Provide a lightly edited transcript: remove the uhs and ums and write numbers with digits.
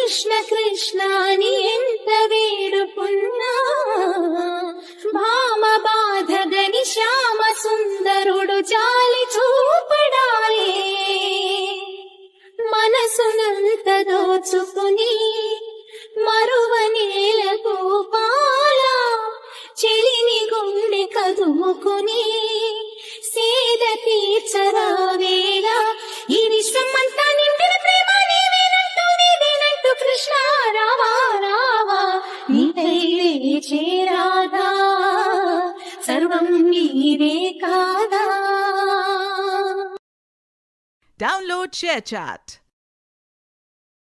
కృష్ణ కృష్ణ అని ఎంత వేడుకున్నా భామ బాధగని శ్యామ సుందరుడు జాలి చూపడాలే. మనసునంత దోచుకుని మరువనేల గోపాల చెలిని గుండె కదుముకుని సేద తీర్చరావేలా. ఈ విశ్వమంతా నిండిన ప్రేమ నీవేనంటూ నీవేనంటూ కృష్ణ రావా రావా నీవే చేరాదా సర్వం నీవే కాదా. Download ShareChat.